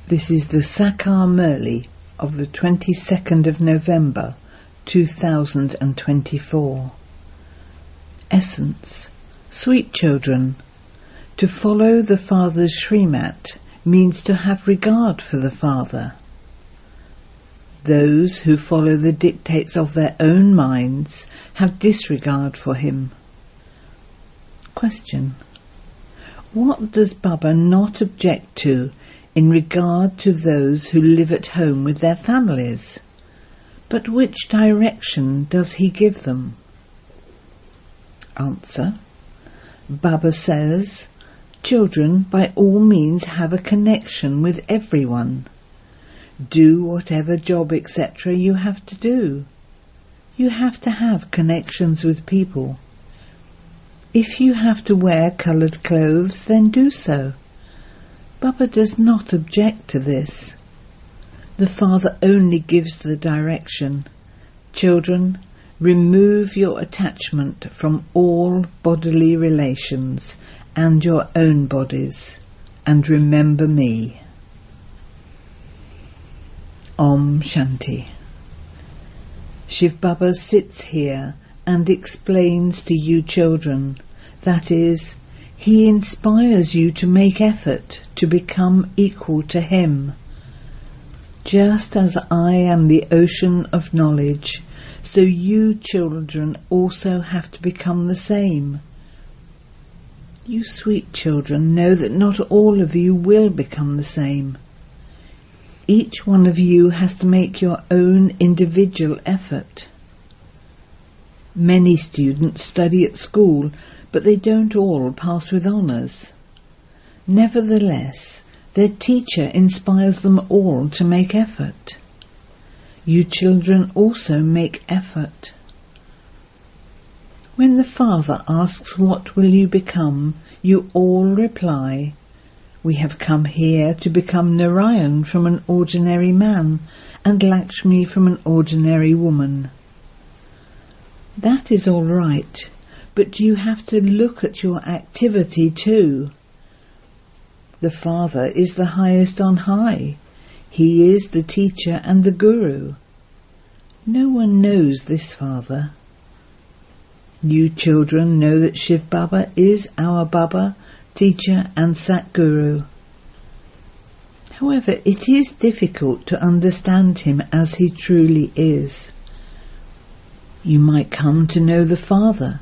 This is the Sakar Murli of the 22nd of November 2024. Essence. Sweet children, to follow the Father's Srimat means to have regard for the Father. Those who follow the dictates of their own minds have disregard for him. Question. What does Baba not object to in regard to those who live at home with their families? But which direction does he give them? Answer. Baba says, children by all means have a connection with everyone. Do whatever job etc. you have to do. You have to have connections with people. If you have to wear coloured clothes, then do so. Baba does not object to this. The Father only gives the direction. Children, remove your attachment from all bodily relations and your own bodies, and remember me. Om Shanti. Shiv Baba sits here and explains to you children, that is, he inspires you to make effort to become equal to him. Just as I am the ocean of knowledge, so you children also have to become the same. You sweet children know that not all of you will become the same. Each one of you has to make your own individual effort. Many students study at school, but they don't all pass with honours. Nevertheless, their teacher inspires them all to make effort. You children also make effort. When the Father asks what will you become, you all reply, we have come here to become Narayan from an ordinary man and Lakshmi from an ordinary woman. That is all right, but you have to look at your activity too. The Father is the highest on high. He is the teacher and the guru. No one knows this Father. You children know that Shiv Baba is our Baba, teacher and Satguru. However, it is difficult to understand him as he truly is. You might come to know the Father,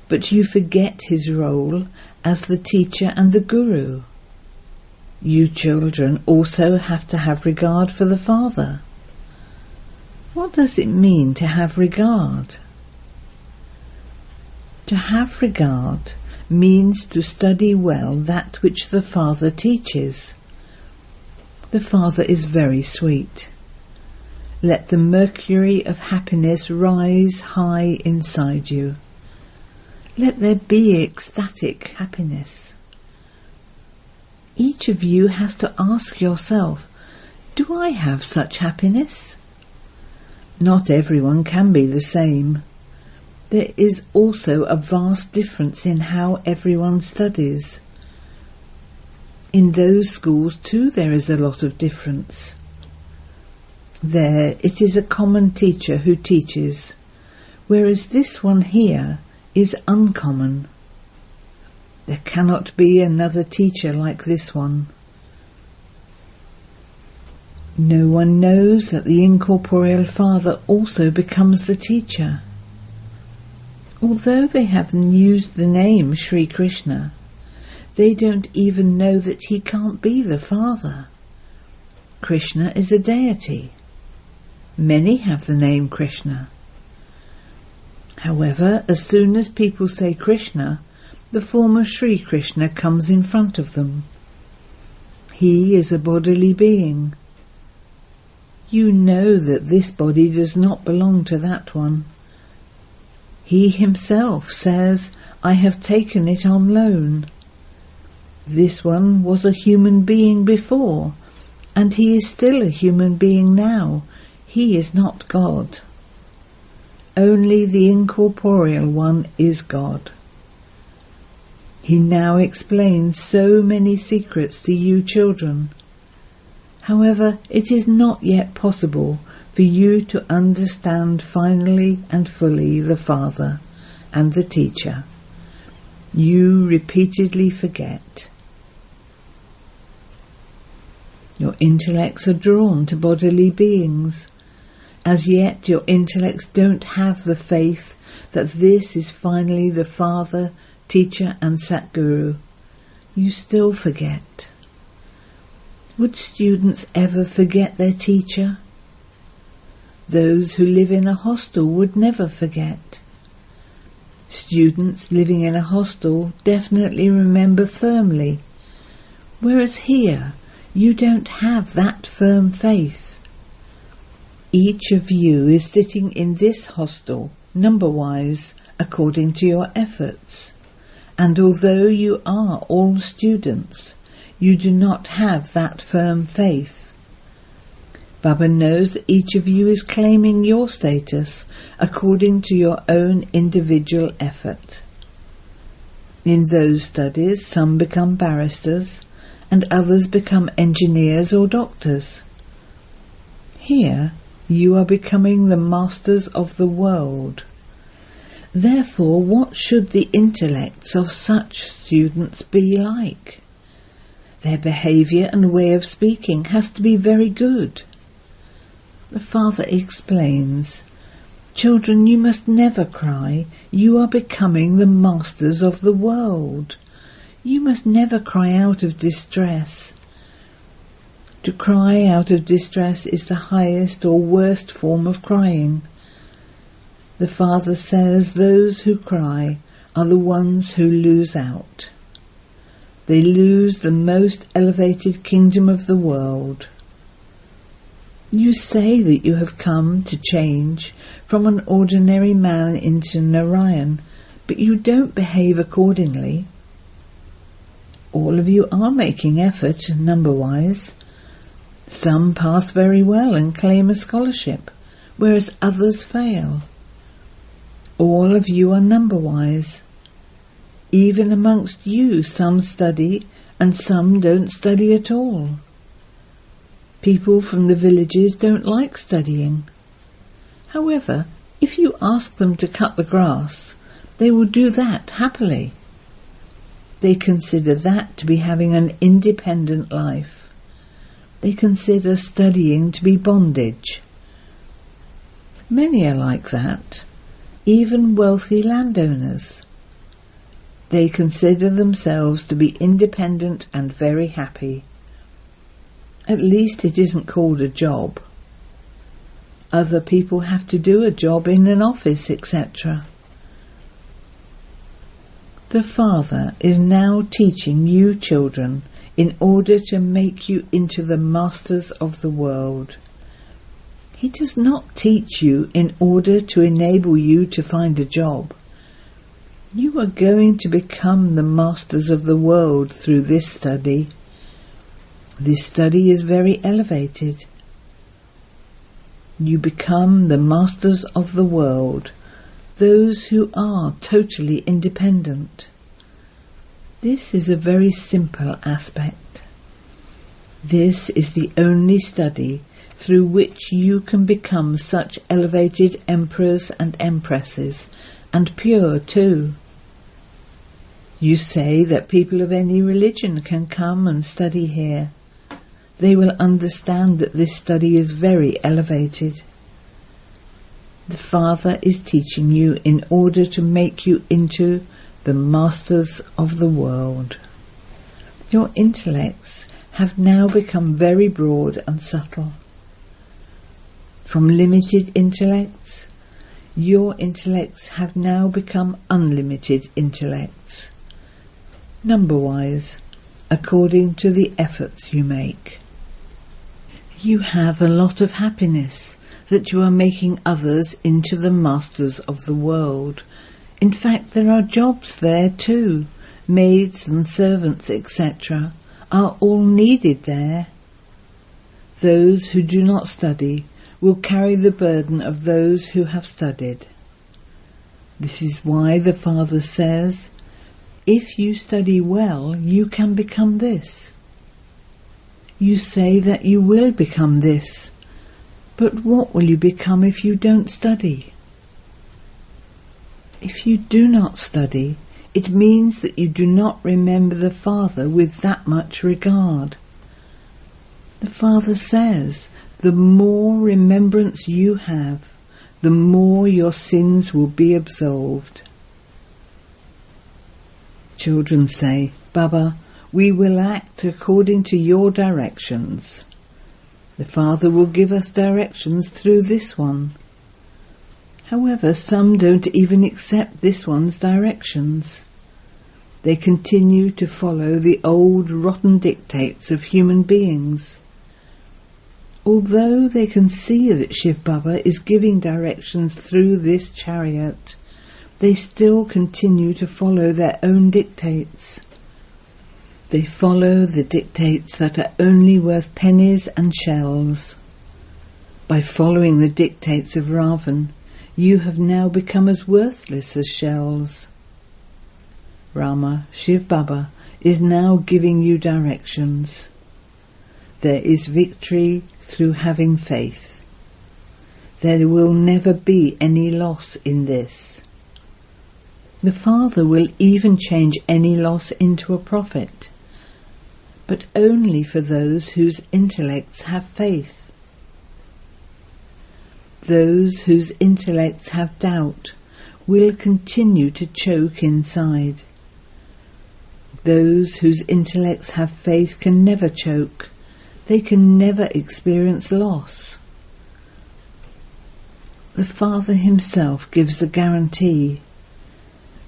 but you forget his role as the teacher and the guru. You children also have to have regard for the Father. What does it mean to have regard? To have regard means to study well that which the Father teaches. The Father is very sweet. Let the mercury of happiness rise high inside you. Let there be ecstatic happiness. Each of you has to ask yourself, do I have such happiness? Not everyone can be the same. There is also a vast difference in how everyone studies. In those schools too there is a lot of difference. There it is a common teacher who teaches, whereas this one here is uncommon. There cannot be another teacher like this one. No one knows that the incorporeal Father also becomes the teacher. Although they have used the name Sri Krishna, they don't even know that he can't be the Father. Krishna is a deity. Many have the name Krishna. However, as soon as people say Krishna, the form of Sri Krishna comes in front of them. He is a bodily being. You know that this body does not belong to that one. He himself says, I have taken it on loan. This one was a human being before, and he is still a human being now. He is not God. Only the incorporeal one is God. He now explains so many secrets to you children. However, it is not yet possible for you to understand finally and fully the Father and the Teacher. You repeatedly forget. Your intellects are drawn to bodily beings. As yet, your intellects don't have the faith that this is finally the Father, Teacher and Satguru. You still forget. Would students ever forget their teacher? Those who live in a hostel would never forget. Students living in a hostel definitely remember firmly, whereas here you don't have that firm faith. Each of you is sitting in this hostel, number-wise, according to your efforts, and although you are all students, you do not have that firm faith. Baba knows that each of you is claiming your status according to your own individual effort. In those studies, some become barristers and others become engineers or doctors. Here, you are becoming the masters of the world. Therefore, what should the intellects of such students be like? Their behaviour and way of speaking has to be very good. The Father explains, "Children, you must never cry. You are becoming the masters of the world. You must never cry out of distress. To cry out of distress is the highest or worst form of crying. The Father says those who cry are the ones who lose out. They lose the most elevated kingdom of the world. You say that you have come to change from an ordinary man into Narayan, but you don't behave accordingly. All of you are making effort, number-wise. Some pass very well and claim a scholarship, whereas others fail. All of you are number-wise. Even amongst you, some study and some don't study at all. People from the villages don't like studying. However, if you ask them to cut the grass, they will do that happily. They consider that to be having an independent life. They consider studying to be bondage. Many are like that, even wealthy landowners. They consider themselves to be independent and very happy. At least it isn't called a job. Other people have to do a job in an office, etc. The Father is now teaching you children in order to make you into the masters of the world. He does not teach you in order to enable you to find a job. You are going to become the masters of the world through this study. This study is very elevated. You become the masters of the world, those who are totally independent. This is a very simple aspect. This is the only study through which you can become such elevated emperors and empresses, and pure too. You say that people of any religion can come and study here. They will understand that this study is very elevated. The Father is teaching you in order to make you into the masters of the world. Your intellects have now become very broad and subtle. From limited intellects, your intellects have now become unlimited intellects, number-wise, according to the efforts you make. You have a lot of happiness that you are making others into the masters of the world. In fact, there are jobs there too. Maids and servants, etc., are all needed there. Those who do not study will carry the burden of those who have studied. This is why the Father says, if you study well, you can become this. You say that you will become this, but what will you become if you don't study? If you do not study, it means that you do not remember the Father with that much regard. The Father says, the more remembrance you have, the more your sins will be absolved. Children say, Baba, we will act according to your directions. The Father will give us directions through this one. However, some don't even accept this one's directions. They continue to follow the old rotten dictates of human beings. Although they can see that Shiv Baba is giving directions through this chariot, they still continue to follow their own dictates. They follow the dictates that are only worth pennies and shells. By following the dictates of Ravan, you have now become as worthless as shells. Rama, Shiv Baba, is now giving you directions. There is victory through having faith. There will never be any loss in this. The Father will even change any loss into a profit, but only for those whose intellects have faith. Those whose intellects have doubt will continue to choke inside. Those whose intellects have faith can never choke. They can never experience loss. The Father himself gives the guarantee.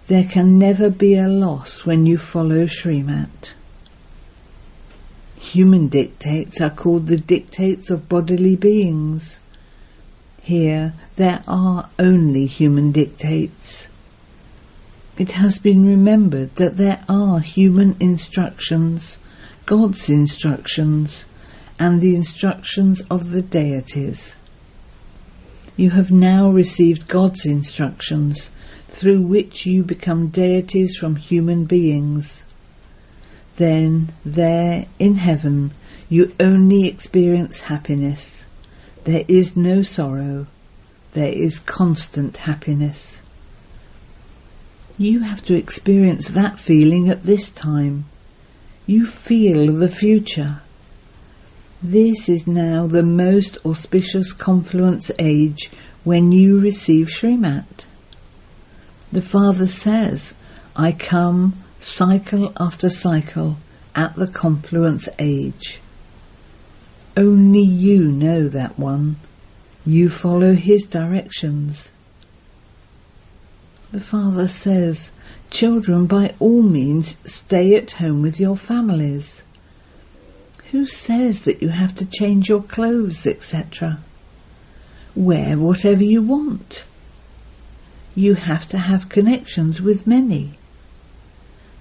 There can never be a loss when you follow Srimat. Human dictates are called the dictates of bodily beings. Here there are only human dictates. It has been remembered that there are human instructions, God's instructions, and the instructions of the deities. You have now received God's instructions, through which you become deities from human beings. Then, there, in heaven, you only experience happiness. There is no sorrow. There is constant happiness. You have to experience that feeling at this time. You feel the future. This is now the most auspicious confluence age when you receive Srimat. The Father says, I come cycle after cycle at the confluence age. Only you know that one. You follow his directions. The Father says, children, by all means stay at home with your families. Who says that you have to change your clothes, etc.? Wear whatever you want. You have to have connections with many.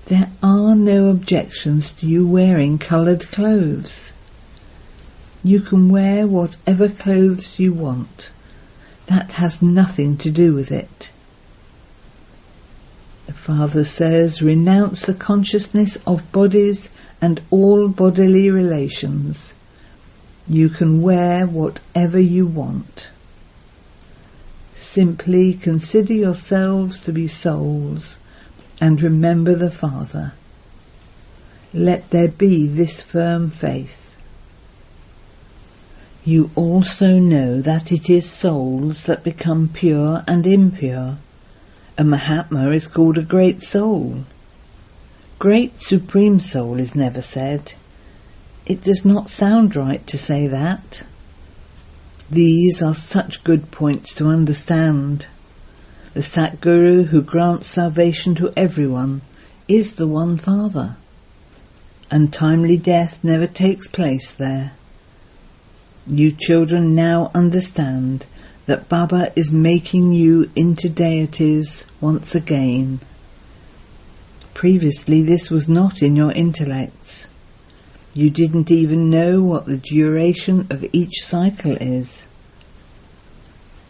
There are no objections to you wearing coloured clothes. You can wear whatever clothes you want. That has nothing to do with it. The Father says, renounce the consciousness of bodies and all bodily relations. You can wear whatever you want. Simply consider yourselves to be souls and remember the Father. Let there be this firm faith. You also know that it is souls that become pure and impure. A Mahatma is called a great soul. Great Supreme Soul is never said. It does not sound right to say that. These are such good points to understand. The Satguru who grants salvation to everyone is the one Father. Untimely death never takes place there. You children now understand that Baba is making you into deities once again. Previously this was not in your intellects. You didn't even know what the duration of each cycle is.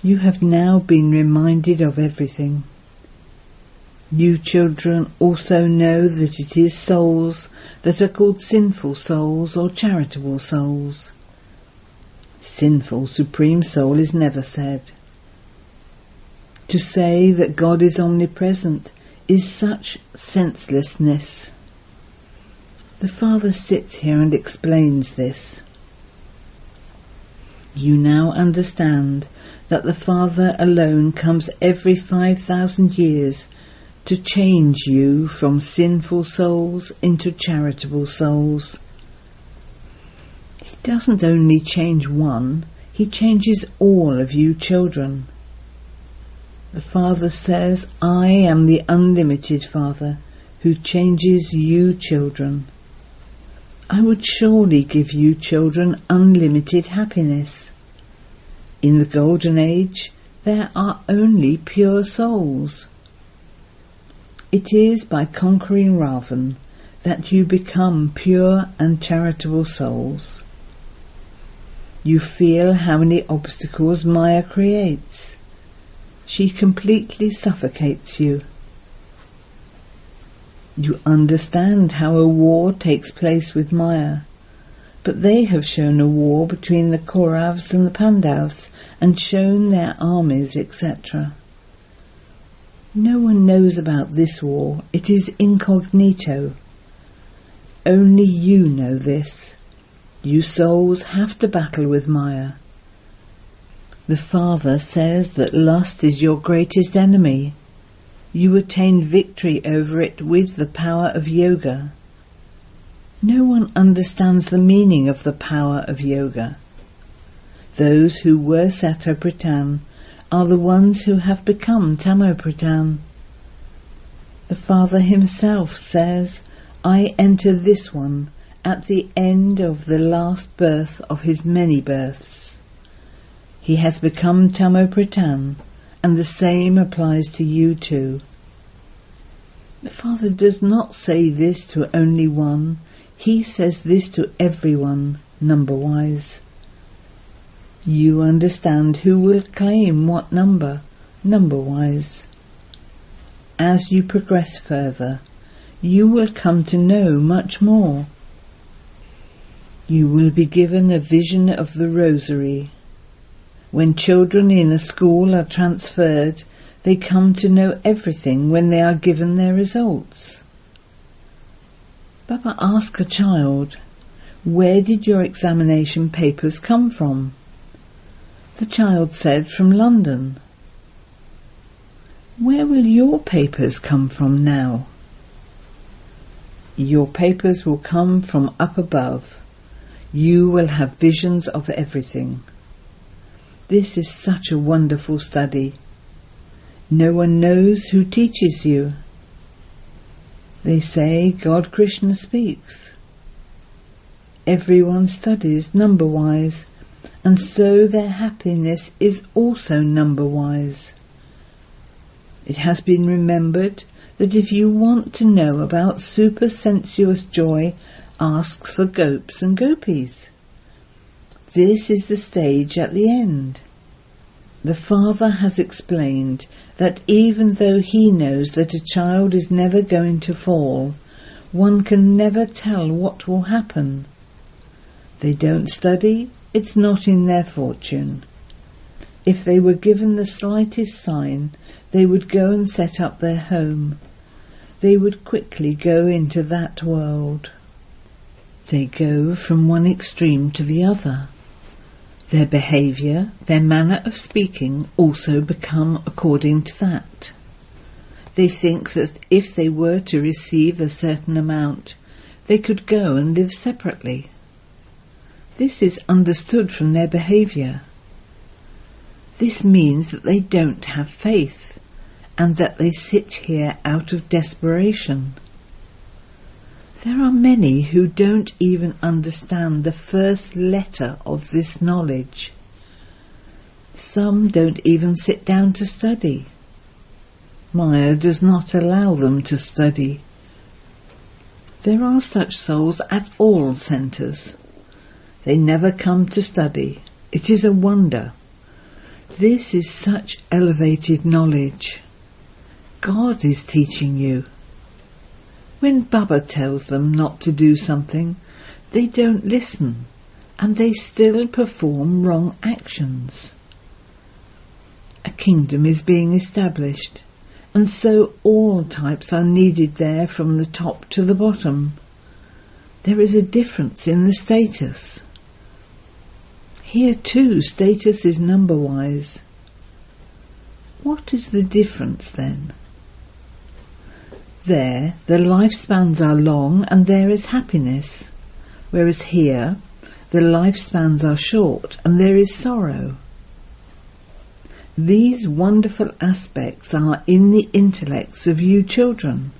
You have now been reminded of everything. You children also know that it is souls that are called sinful souls or charitable souls. Sinful Supreme Soul is never said. To say that God is omnipresent is such senselessness. The Father sits here and explains this. You now understand that the Father alone comes every 5,000 years to change you from sinful souls into charitable souls. He doesn't only change one, he changes all of you children. The Father says, I am the unlimited Father who changes you children. I would surely give you children unlimited happiness. In the Golden Age, there are only pure souls. It is by conquering Ravan that you become pure and charitable souls. You feel how many obstacles Maya creates. She completely suffocates you. You understand how a war takes place with Maya, but they have shown a war between the Kauravas and the Pandavas and shown their armies, etc. No one knows about this war. It is incognito. Only you know this. You souls have to battle with Maya. The Father says that lust is your greatest enemy. You attain victory over it with the power of yoga. No one understands the meaning of the power of yoga. Those who were Satopratan are the ones who have become Tamopratan. The Father himself says, I enter this one at the end of the last birth of his many births. He has become Tamopratan, and the same applies to you too. The Father does not say this to only one, he says this to everyone, number-wise. You understand who will claim what number, number-wise. As you progress further, you will come to know much more. You will be given a vision of the rosary. When children in a school are transferred, they come to know everything when they are given their results. Baba asked a child, where did your examination papers come from? The child said, from London. Where will your papers come from now? Your papers will come from up above. You will have visions of everything. This is such a wonderful study. No one knows who teaches you. They say God Krishna speaks. Everyone studies number-wise, and so their happiness is also number-wise. It has been remembered that if you want to know about super-sensuous joy, ask for gopis and gopis. This is the stage at the end. The Father has explained that even though he knows that a child is never going to fall, one can never tell what will happen. They don't study, it's not in their fortune. If they were given the slightest sign, they would go and set up their home. They would quickly go into that world. They go from one extreme to the other. Their behaviour, their manner of speaking also become according to that. They think that if they were to receive a certain amount, they could go and live separately. This is understood from their behaviour. This means that they don't have faith, and that they sit here out of desperation. There are many who don't even understand the first letter of this knowledge. Some don't even sit down to study. Maya does not allow them to study. There are such souls at all centres. They never come to study. It is a wonder. This is such elevated knowledge. God is teaching you. When Baba tells them not to do something, they don't listen, and they still perform wrong actions. A kingdom is being established, and so all types are needed there from the top to the bottom. There is a difference in the status. Here too, status is number-wise. What is the difference then? There, the lifespans are long and there is happiness, whereas here, the lifespans are short and there is sorrow. These wonderful aspects are in the intellects of you children.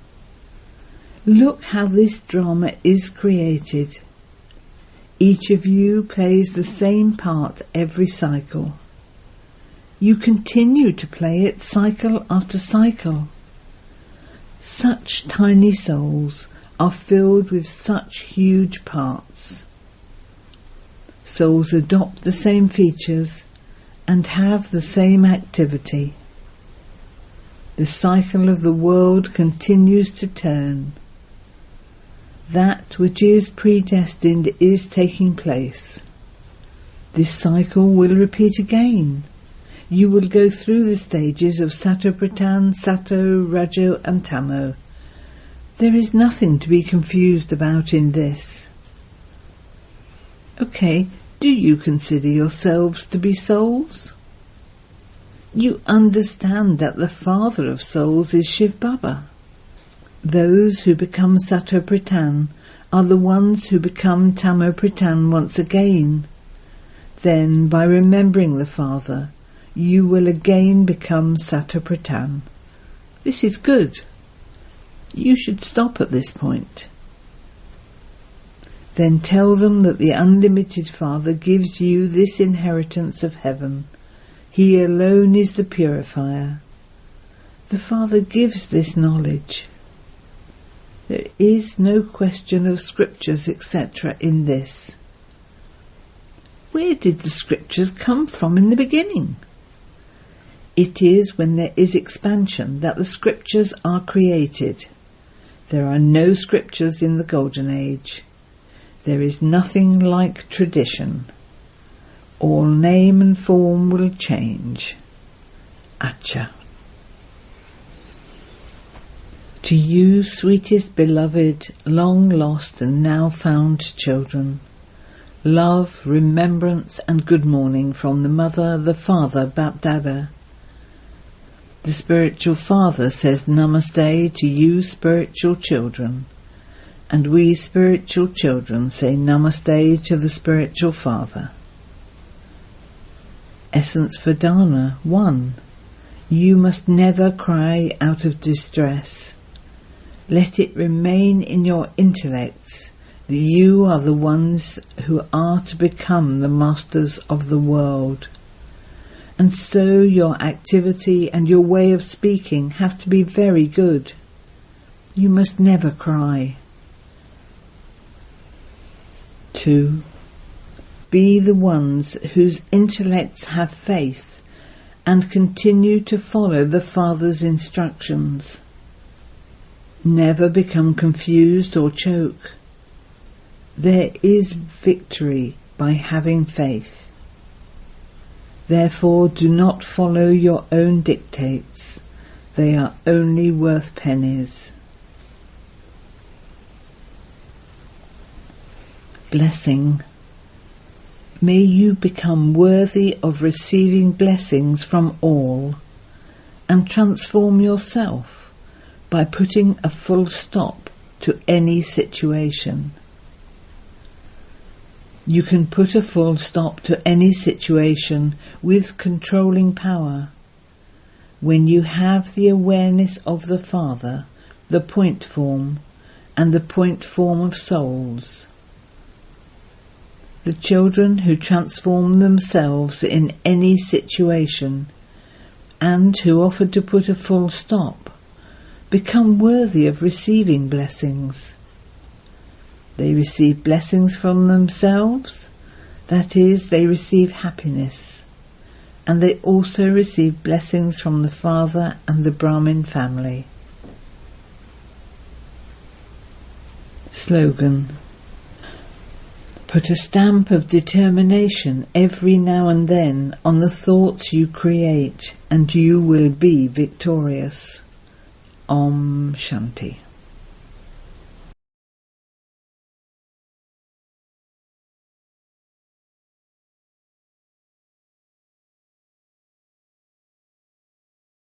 Look how this drama is created. Each of you plays the same part every cycle. You continue to play it cycle after cycle. Such tiny souls are filled with such huge parts. Souls adopt the same features and have the same activity. The cycle of the world continues to turn. That which is predestined is taking place. This cycle will repeat again. You will go through the stages of Sato Pratan, Sato, Rajo and Tamo. There is nothing to be confused about in this. Okay, do you consider yourselves to be souls? You understand that the father of souls is Shiv Baba. Those who become Sato Pratan are the ones who become Tamo Pratan once again. Then, by remembering the Father, you will again become Sato Pratan. This is good. You should stop at this point. Then tell them that the unlimited Father gives you this inheritance of heaven. He alone is the purifier. The Father gives this knowledge. There is no question of scriptures, etc. in this. Where did the scriptures come from in the beginning? It is when there is expansion that the scriptures are created. There are no scriptures in the Golden Age. There is nothing like tradition. All name and form will change. Acha. To you, sweetest beloved, long lost and now found children, love, remembrance and good morning from the Mother, the Father, Bap-Dada. The spiritual Father says Namaste to you spiritual children, and we spiritual children say Namaste to the spiritual Father. Essence for Dana 1. You must never cry out of distress. Let it remain in your intellects that you are the ones who are to become the masters of the world. And so your activity and your way of speaking have to be very good. You must never cry. 2. Be the ones whose intellects have faith and continue to follow the Father's instructions. Never become confused or choke. There is victory by having faith. Therefore do not follow your own dictates. They are only worth pennies. Blessing. May you become worthy of receiving blessings from all and transform yourself by putting a full stop to any situation. You can put a full stop to any situation with controlling power when you have the awareness of the Father, the point form, and the point form of souls. The children who transform themselves in any situation and who offer to put a full stop become worthy of receiving blessings. They receive blessings from themselves, that is, they receive happiness, and they also receive blessings from the father and the Brahmin family. Slogan: put a stamp of determination every now and then on the thoughts you create, and you will be victorious. Om Shanti.